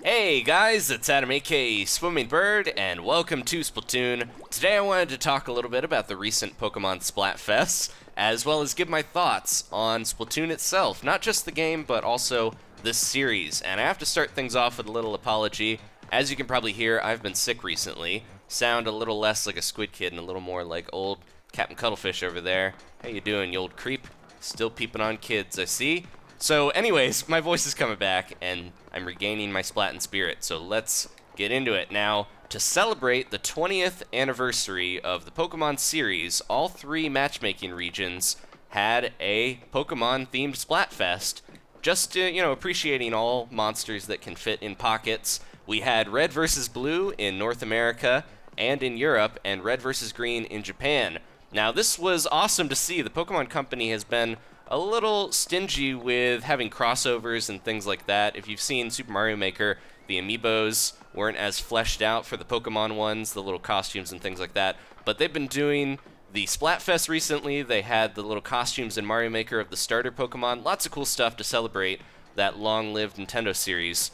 Hey guys, it's Adam aka Swimming Bird, and welcome to Splatoon. Today I wanted to talk a little bit about the recent Pokemon Splatfest, as well as give my thoughts on Splatoon itself. Not just the game, but also this series. And I have to start things off with a little apology. As you can probably hear, I've been sick recently. Sound a little less like a squid kid and a little more like old Captain Cuttlefish over there. How you doing, you old creep? Still peeping on kids, I see. So anyways, my voice is coming back, and I'm regaining my Splatoon spirit, so let's get into it. Now, to celebrate the 20th anniversary of the Pokemon series, all three matchmaking regions had a Pokemon-themed Splatfest, just to, appreciating all monsters that can fit in pockets. We had Red versus Blue in North America and in Europe, and Red versus Green in Japan. Now, this was awesome to see. The Pokemon Company has been a little stingy with having crossovers and things like that. If you've seen Super Mario Maker, the amiibos weren't as fleshed out for the Pokemon ones, the little costumes and things like that. But they've been doing the Splatfest recently. They had the little costumes in Mario Maker of the starter Pokemon. Lots of cool stuff to celebrate that long-lived Nintendo series.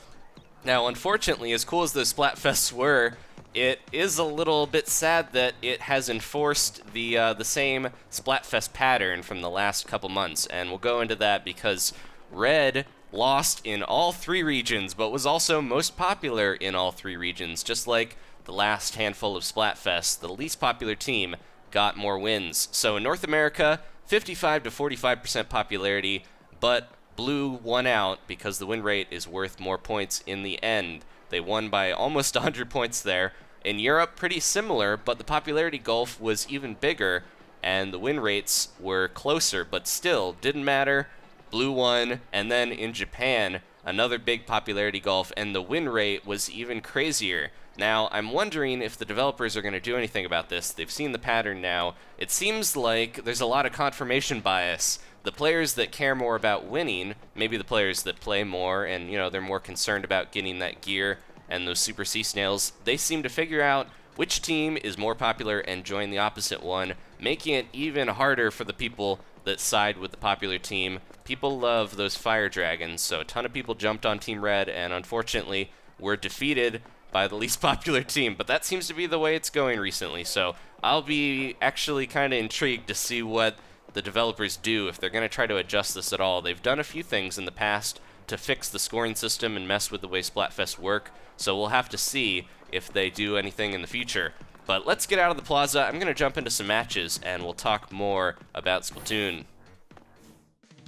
Now, unfortunately, as cool as those Splatfests were, it is a little bit sad that it has enforced the same Splatfest pattern from the last couple months, and we'll go into that because Red lost in all three regions, but was also most popular in all three regions. Just like the last handful of Splatfests, the least popular team got more wins. So in North America, 55 to 45% popularity, but Blue won out because the win rate is worth more points in the end. They won by almost 100 points there. In Europe, pretty similar, but the popularity gulf was even bigger, and the win rates were closer, but still, didn't matter. Blue won, and then in Japan, another big popularity gulf, and the win rate was even crazier. Now, I'm wondering if the developers are going to do anything about this. They've seen the pattern now. It seems like there's a lot of confirmation bias. The players that care more about winning, maybe the players that play more and, they're more concerned about getting that gear and those Super Sea Snails, they seem to figure out which team is more popular and join the opposite one, making it even harder for the people that side with the popular team. People love those fire dragons, so a ton of people jumped on Team Red and unfortunately were defeated by the least popular team, but that seems to be the way it's going recently, so I'll be actually kind of intrigued to see what the developers do, if they're going to try to adjust this at all. They've done a few things in the past to fix the scoring system and mess with the way Splatfest work, so we'll have to see if they do anything in the future. But let's get out of the plaza. I'm going to jump into some matches, and we'll talk more about Splatoon.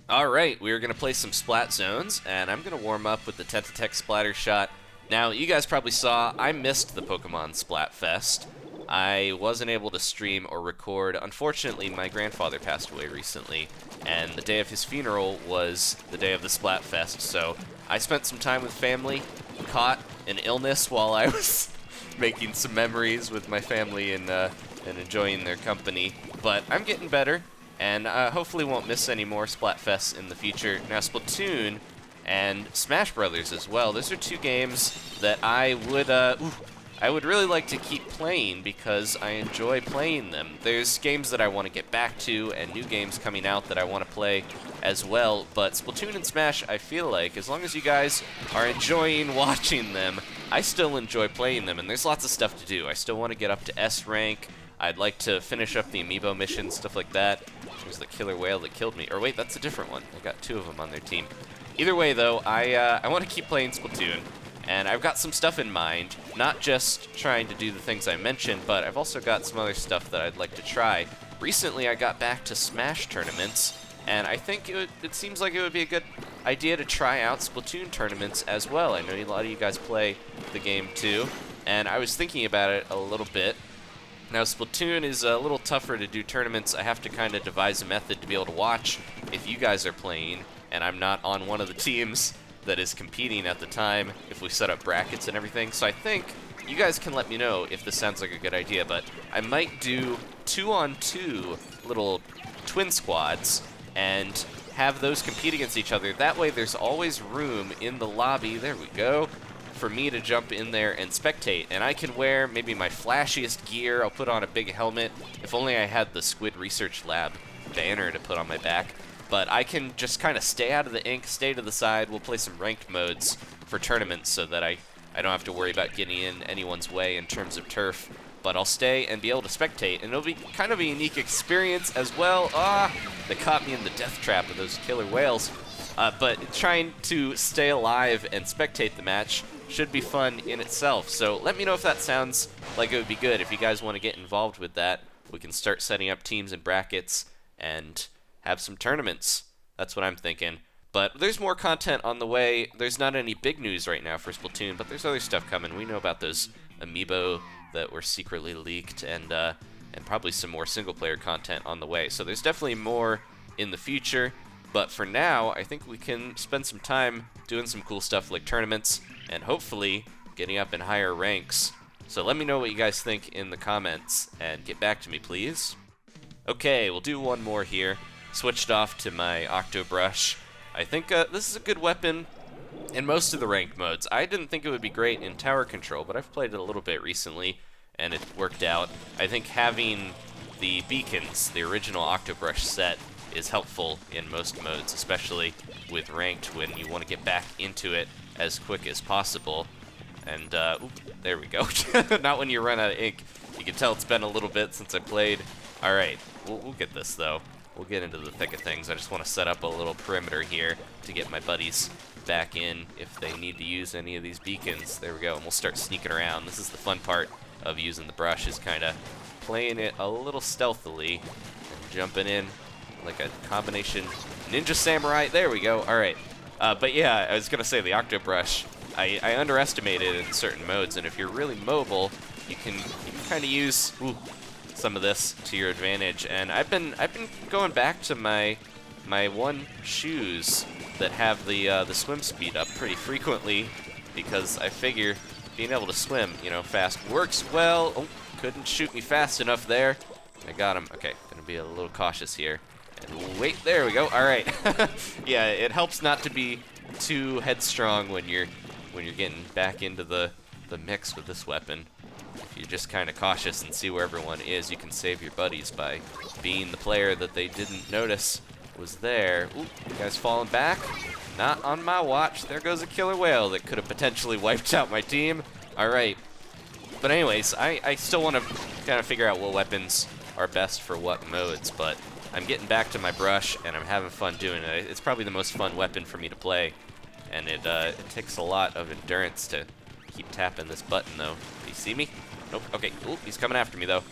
Alright, we're going to play some Splat Zones, and I'm going to warm up with the Tentatek Splattershot. Now, you guys probably saw, I missed the Pokemon Splatfest. I wasn't able to stream or record. Unfortunately, my grandfather passed away recently, and the day of his funeral was the day of the Splatfest, so I spent some time with family, caught an illness while I was making some memories with my family and enjoying their company. But I'm getting better, and hopefully won't miss any more Splatfests in the future. Now, Splatoon and Smash Brothers as well. Those are two games that I would really like to keep playing because I enjoy playing them. There's games that I want to get back to and new games coming out that I want to play as well, but Splatoon and Smash, I feel like, as long as you guys are enjoying watching them, I still enjoy playing them, and there's lots of stuff to do. I still want to get up to S rank. I'd like to finish up the amiibo missions, stuff like that. There's the killer whale that killed me. Or wait, that's a different one. They got two of them on their team. Either way, though, I want to keep playing Splatoon. And I've got some stuff in mind, not just trying to do the things I mentioned, but I've also got some other stuff that I'd like to try. Recently, I got back to Smash tournaments, and I think it seems like it would be a good idea to try out Splatoon tournaments as well. I know a lot of you guys play the game too, and I was thinking about it a little bit. Now, Splatoon is a little tougher to do tournaments. I have to kind of devise a method to be able to watch if you guys are playing, and I'm not on one of the teams that is competing at the time, if we set up brackets and everything. So I think you guys can let me know if this sounds like a good idea, but I might do 2-on-2 little twin squads and have those compete against each other. That way there's always room in the lobby, there we go, for me to jump in there and spectate. And I can wear maybe my flashiest gear, I'll put on a big helmet. If only I had the Squid Research Lab banner to put on my back. but I can just kind of stay out of the ink, stay to the side. We'll play some ranked modes for tournaments so that I don't have to worry about getting in anyone's way in terms of turf. But I'll stay and be able to spectate, and it'll be kind of a unique experience as well. They caught me in the death trap of those killer whales. But trying to stay alive and spectate the match should be fun in itself. So let me know if that sounds like it would be good. If you guys want to get involved with that, we can start setting up teams and brackets and have some tournaments. That's what I'm thinking. But there's more content on the way. There's not any big news right now for Splatoon, but there's other stuff coming. We know about those amiibo that were secretly leaked, and probably some more single-player content on the way. So there's definitely more in the future, but for now, I think we can spend some time doing some cool stuff like tournaments, and hopefully getting up in higher ranks. So let me know what you guys think in the comments, and get back to me, please. Okay, we'll do one more here. Switched off to my Octobrush. I think this is a good weapon in most of the ranked modes. I didn't think it would be great in tower control, but I've played it a little bit recently, and it worked out. I think having the beacons, the original Octobrush set, is helpful in most modes, especially with ranked when you want to get back into it as quick as possible. And, there we go. Not when you run out of ink. You can tell it's been a little bit since I played. Alright, we'll get this, though. We'll get into the thick of things. I just want to set up a little perimeter here to get my buddies back in if they need to use any of these beacons. There we go, and we'll start sneaking around. This is the fun part of using the brush, is kind of playing it a little stealthily and jumping in like a combination Ninja Samurai. There we go. All right. But yeah, I was going to say the Octobrush, I underestimated it in certain modes, and if you're really mobile, you can kind of use some of this to your advantage. And I've been going back to my one shoes that have the swim speed up pretty frequently, because I figure being able to swim, fast works well. Oh, couldn't shoot me fast enough there. I got him. Okay, gonna be a little cautious here. And wait, there we go. All right. Yeah, it helps not to be too headstrong when you're getting back into the mix with this weapon. If you're just kind of cautious and see where everyone is, you can save your buddies by being the player that they didn't notice was there. Ooh, you guys falling back? Not on my watch. There goes a killer whale that could have potentially wiped out my team. All right. But anyways, I still want to kind of figure out what weapons are best for what modes, but I'm getting back to my brush, and I'm having fun doing it. It's probably the most fun weapon for me to play, and it takes a lot of endurance to keep tapping this button, though. Do you see me? Nope. Okay. Ooh, he's coming after me, though.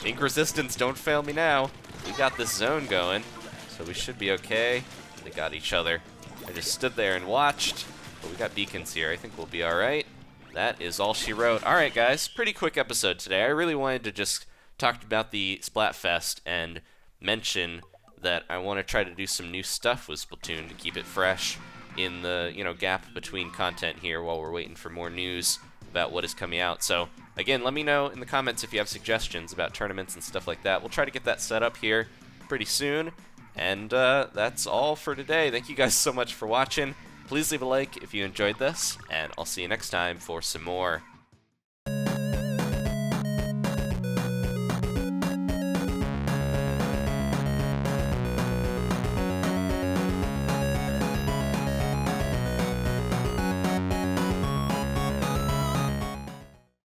Ink resistance, don't fail me now. We got this zone going, so we should be okay. They got each other. I just stood there and watched, but we got beacons here. I think we'll be all right. That is all she wrote. All right, guys. Pretty quick episode today. I really wanted to just talk about the Splatfest and mention that I want to try to do some new stuff with Splatoon to keep it fresh in the gap between content here while we're waiting for more news about what is coming out. So again, let me know in the comments if you have suggestions about tournaments and stuff like that. We'll try to get that set up here pretty soon. And that's all for today. Thank you guys so much for watching. Please leave a like if you enjoyed this, and I'll see you next time for some more.